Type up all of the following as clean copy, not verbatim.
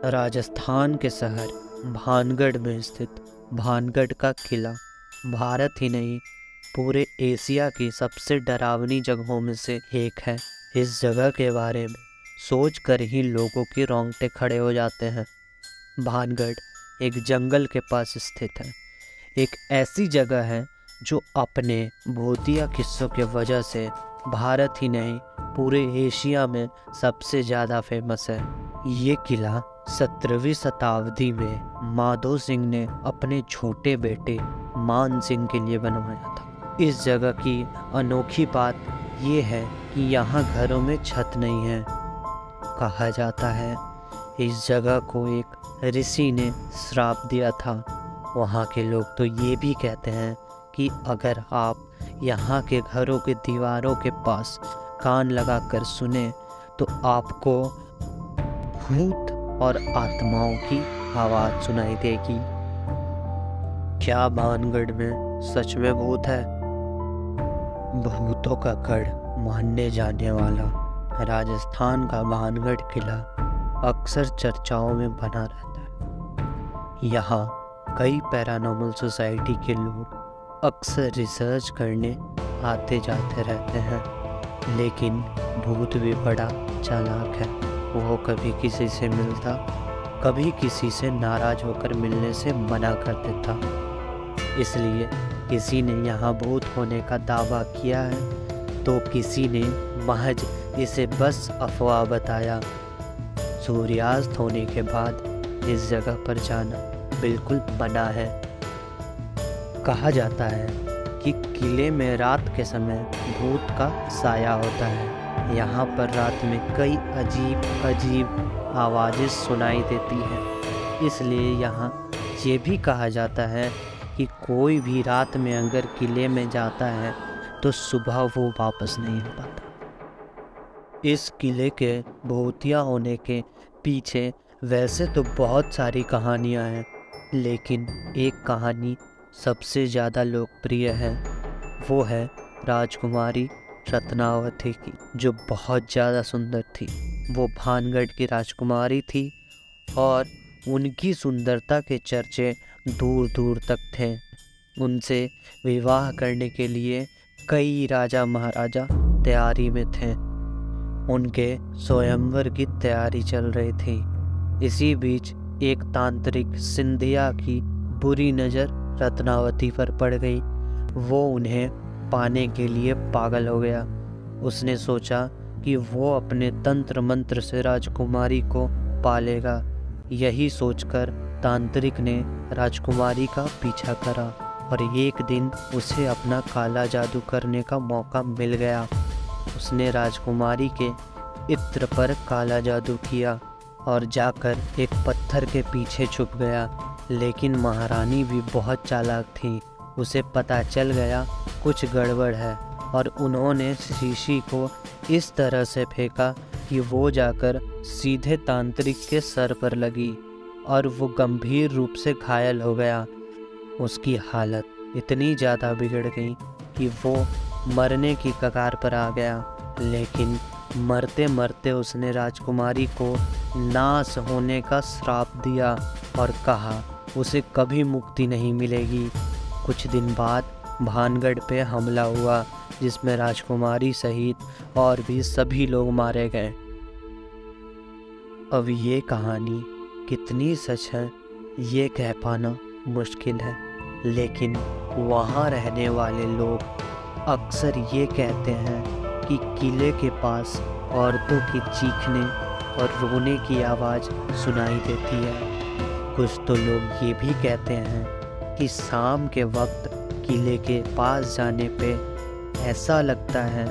राजस्थान के शहर भानगढ़ में स्थित भानगढ़ का किला भारत ही नहीं पूरे एशिया की सबसे डरावनी जगहों में से एक है। इस जगह के बारे में सोच कर ही लोगों के रोंगटे खड़े हो जाते हैं। भानगढ़ एक जंगल के पास स्थित है। एक ऐसी जगह है जो अपने भूतिया किस्सों की वजह से भारत ही नहीं पूरे एशिया में सबसे ज़्यादा फेमस है। ये किला 17वीं शताब्दी में माधो सिंह ने अपने छोटे बेटे मान सिंह के लिए बनवाया था। इस जगह की अनोखी बात ये है कि यहाँ घरों में छत नहीं है। कहा जाता है इस जगह को एक ऋषि ने श्राप दिया था। वहाँ के लोग तो ये भी कहते हैं कि अगर आप यहाँ के घरों के दीवारों के पास कान लगाकर सुने तो आपको भूत और आत्माओं की आवाज़ सुनाई देगी। क्या भानगढ़ में सच में भूत है? भूतों का गढ़ मानने जाने वाला राजस्थान का भानगढ़ किला अक्सर चर्चाओं में बना रहता है। यहाँ कई पैरानॉर्मल सोसाइटी के लोग अक्सर रिसर्च करने आते जाते रहते हैं, लेकिन भूत भी बड़ा चालाक है। वो कभी किसी से मिलता, कभी किसी से नाराज होकर मिलने से मना कर देता। इसलिए किसी ने यहाँ भूत होने का दावा किया है तो किसी ने महज इसे बस अफवाह बताया। सूर्यास्त होने के बाद इस जगह पर जाना बिल्कुल मना है। कहा जाता है कि किले में रात के समय भूत का साया होता है। यहाँ पर रात में कई अजीब आवाज़ें सुनाई देती हैं। इसलिए यहाँ ये भी कहा जाता है कि कोई भी रात में अगर किले में जाता है तो सुबह वो वापस नहीं आ पाता। इस किले के भूतिया होने के पीछे वैसे तो बहुत सारी कहानियाँ हैं, लेकिन एक कहानी सबसे ज़्यादा लोकप्रिय है। वो है राजकुमारी रत्नावती की, जो बहुत ज़्यादा सुंदर थी। वो भानगढ़ की राजकुमारी थी और उनकी सुंदरता के चर्चे दूर दूर तक थे। उनसे विवाह करने के लिए कई राजा महाराजा तैयारी में थे। उनके स्वयंवर की तैयारी चल रही थी। इसी बीच एक तांत्रिक सिंधिया की बुरी नज़र रत्नावती पर पड़ गई। वो उन्हें पाने के लिए पागल हो गया। उसने सोचा कि वो अपने तंत्र मंत्र से राजकुमारी को पालेगा। यही सोचकर तांत्रिक ने राजकुमारी का पीछा करा और एक दिन उसे अपना काला जादू करने का मौका मिल गया। उसने राजकुमारी के इत्र पर काला जादू किया और जाकर एक पत्थर के पीछे छुप गया। लेकिन महारानी भी बहुत चालाक थी। उसे पता चल गया कुछ गड़बड़ है और उन्होंने शीशी को इस तरह से फेंका कि वो जाकर सीधे तांत्रिक के सर पर लगी और वो गंभीर रूप से घायल हो गया। उसकी हालत इतनी ज़्यादा बिगड़ गई कि वो मरने की कगार पर आ गया। लेकिन मरते मरते उसने राजकुमारी को नाश होने का श्राप दिया और कहा उसे कभी मुक्ति नहीं मिलेगी। कुछ दिन बाद भानगढ़ पे हमला हुआ, जिसमें राजकुमारी सहित और भी सभी लोग मारे गए। अब ये कहानी कितनी सच है ये कह पाना मुश्किल है, लेकिन वहाँ रहने वाले लोग अक्सर ये कहते हैं कि किले के पास औरतों की चीखने और रोने की आवाज़ सुनाई देती है। कुछ तो लोग ये भी कहते हैं कि शाम के वक्त किले के पास जाने पे ऐसा लगता है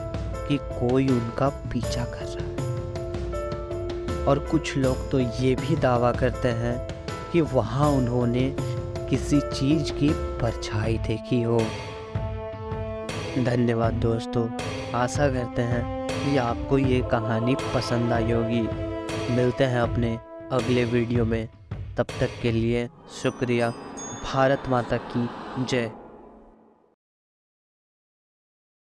कि कोई उनका पीछा कर रहा है। और कुछ लोग तो ये भी दावा करते हैं कि वहाँ उन्होंने किसी चीज़ की परछाई देखी हो। धन्यवाद दोस्तों, आशा करते हैं कि आपको ये कहानी पसंद आई होगी। मिलते हैं अपने अगले वीडियो में। तब तक के लिए शुक्रिया। भारत माता की जय।